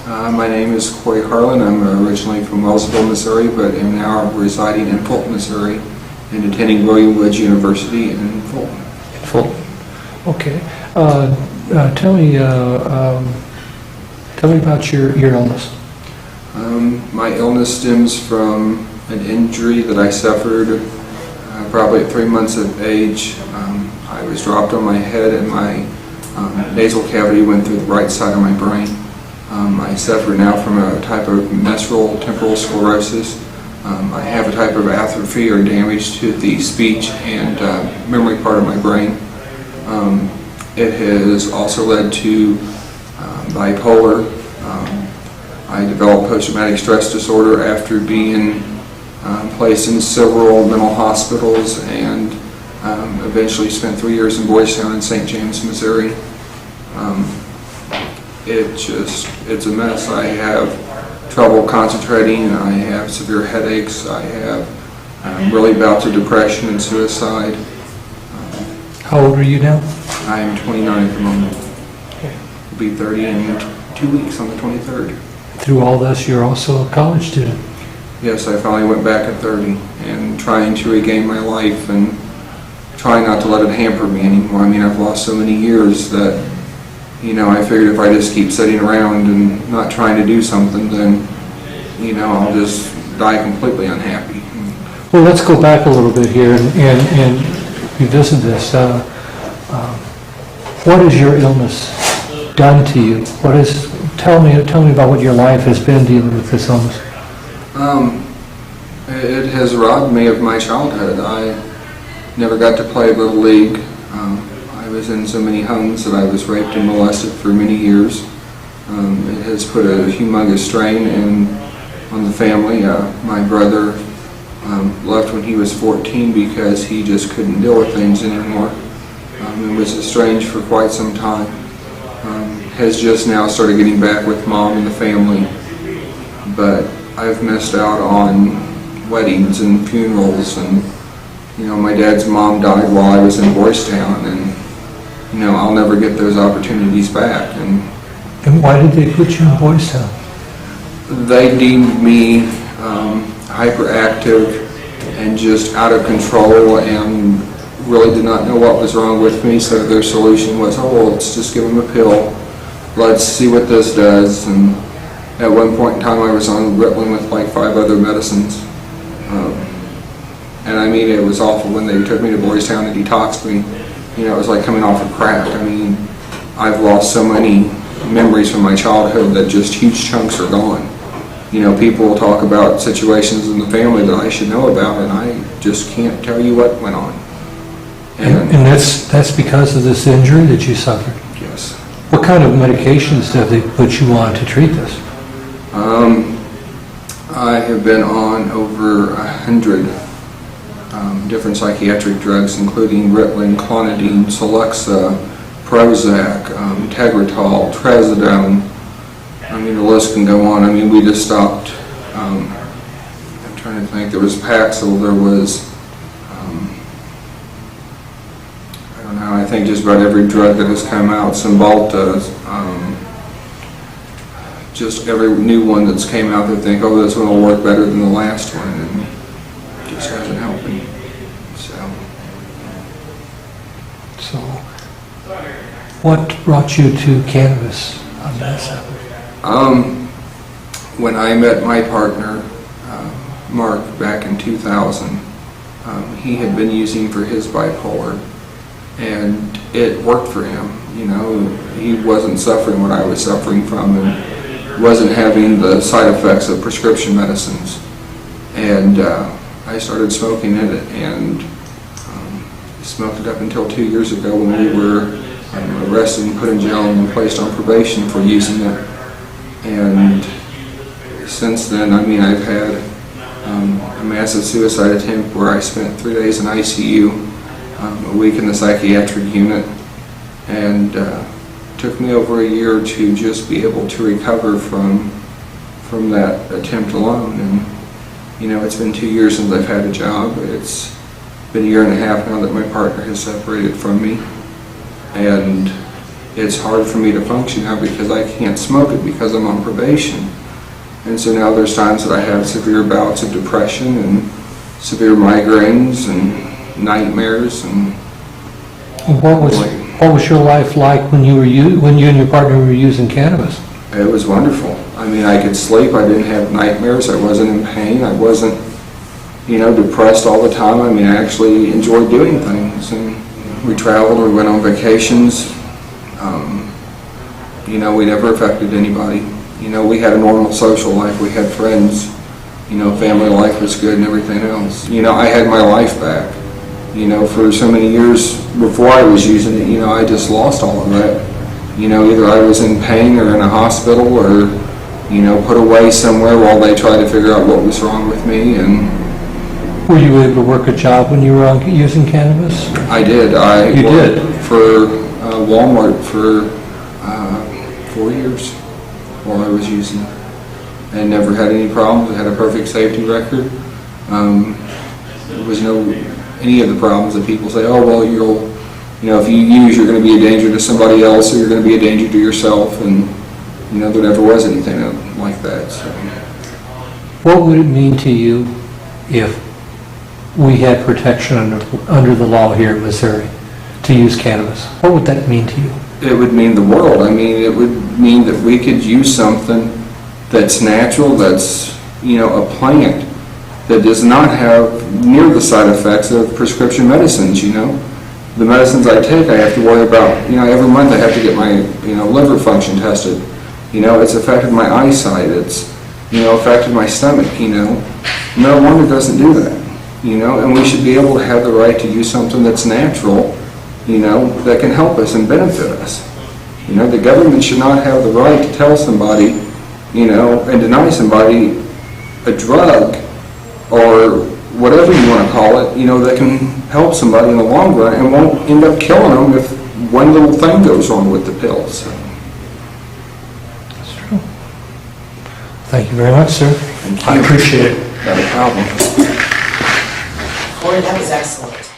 My name is Cory Harlan. I'm originally from Wellsville, Missouri, but am now residing in Fulton, Missouri, and attending William Woods University in Fulton. Fulton. Okay. Tell me about your illness. My illness stems from an injury that I suffered probably at 3 months of age. I was dropped on my head and my nasal cavity went through the right side of my brain. I suffer now from a type of Mesial Temporal Sclerosis. I have a type of atrophy or damage to the speech and memory part of my brain. It has also led to bipolar. I developed post-traumatic stress disorder after being placed in several mental hospitals and eventually spent 3 years in Boys Town in St. James, Missouri. It's a mess. I have trouble concentrating. I have severe headaches. I'm really bouts of depression and suicide. How old are you now? I am 29 at the moment. Okay. I'll be 30 in 2 weeks on the 23rd. Through all this, you're also a college student. Yes, I finally went back at 30 and trying to regain my life and trying not to let it hamper me anymore. I mean, I've lost so many years that, I figured if I just keep sitting around and not trying to do something, then, I'll just die completely unhappy. Well, let's go back a little bit here and revisit this. What has your illness done to you? Tell me about what your life has been dealing with this illness. It has robbed me of my childhood. I never got to play Little League. I was in so many homes that I was raped and molested for many years. It has put a humongous strain on the family. My brother left when he was 14 because he just couldn't deal with things anymore. And was estranged for quite some time. Has just now started getting back with mom and the family. But I've missed out on weddings and funerals, and my dad's mom died while I was in Boys Town, and I'll never get those opportunities back. And why did they put you in Boys Town? They deemed me hyperactive and just out of control, and really did not know what was wrong with me. So their solution was, let's just give him a pill. Let's see what this does. And at one point in time, I was on Ritalin with like 5 other medicines. And I mean, it was awful when they took me to Boys Town and detoxed me. It was like coming off of crack. I mean, I've lost so many memories from my childhood that just huge chunks are gone. People will talk about situations in the family that I should know about, and I just can't tell you what went on. And that's because of this injury that you suffered? Yes. What kind of medications have they put you on to treat this? I have been on over 100 different psychiatric drugs, including Ritalin, Clonidine, Celexa, Prozac, Tegretol, Trazodone. I mean, the list can go on. I mean, we just stopped. I'm trying to think. There was Paxil. There was, I think just about every drug that has come out, Cymbalta, just every new one that's came out, they think, this one will work better than the last one, and it just hasn't helped me. So, what brought you to cannabis on that? When I met my partner, Mark, back in 2000, he had been using for his bipolar, and it worked for him. He wasn't suffering what I was suffering from, and wasn't having the side effects of prescription medicines. And I started smoking it, and smoked it up until 2 years ago when we were arrested and put in jail and placed on probation for using it. And since then, I mean, I've had a massive suicide attempt where I spent 3 days in ICU, a week in the psychiatric unit, and took me over a year to just be able to recover from that attempt alone. And it's been 2 years since I've had a job. It's been a year and a half now that my partner has separated from me, and it's hard for me to function now because I can't smoke it because I'm on probation. And so now there's times that I have severe bouts of depression and severe migraines and nightmares and What was your life like when you and your partner were using cannabis? it was wonderful. I mean, I could sleep, I didn't have nightmares, I wasn't in pain, I wasn't, depressed all the time. I mean, I actually enjoyed doing things, and we traveled, we went on vacations. We never affected anybody. We had a normal social life, we had friends, family life was good and everything else. I had my life back. For so many years before I was using it, I just lost all of that. Either I was in pain or in a hospital or, put away somewhere while they tried to figure out what was wrong with me. And Were you able to work a job when you were using cannabis? I did. You did? For Walmart for 4 years while I was using it. And never had any problems. I had a perfect safety record. There was no any of the problems that people say, oh, well, if you use, you're going to be a danger to somebody else, or you're going to be a danger to yourself, and, there never was anything like that. So. What would it mean to you if we had protection under the law here in Missouri to use cannabis? What would that mean to you? It would mean the world. I mean, it would mean that we could use something that's natural, that's, a plant, that does not have near the side effects of prescription medicines, The medicines I take, I have to worry about, every month I have to get my, liver function tested. It's affected my eyesight, it's, affected my stomach, Marijuana doesn't do that, and we should be able to have the right to use something that's natural, that can help us and benefit us. The government should not have the right to tell somebody, and deny somebody a drug or whatever you want to call it, that can help somebody in the long run and won't end up killing them if one little thing goes wrong with the pills. That's true. Thank you very much, sir. Thank you. I appreciate it. Not a problem. Cory, that was excellent.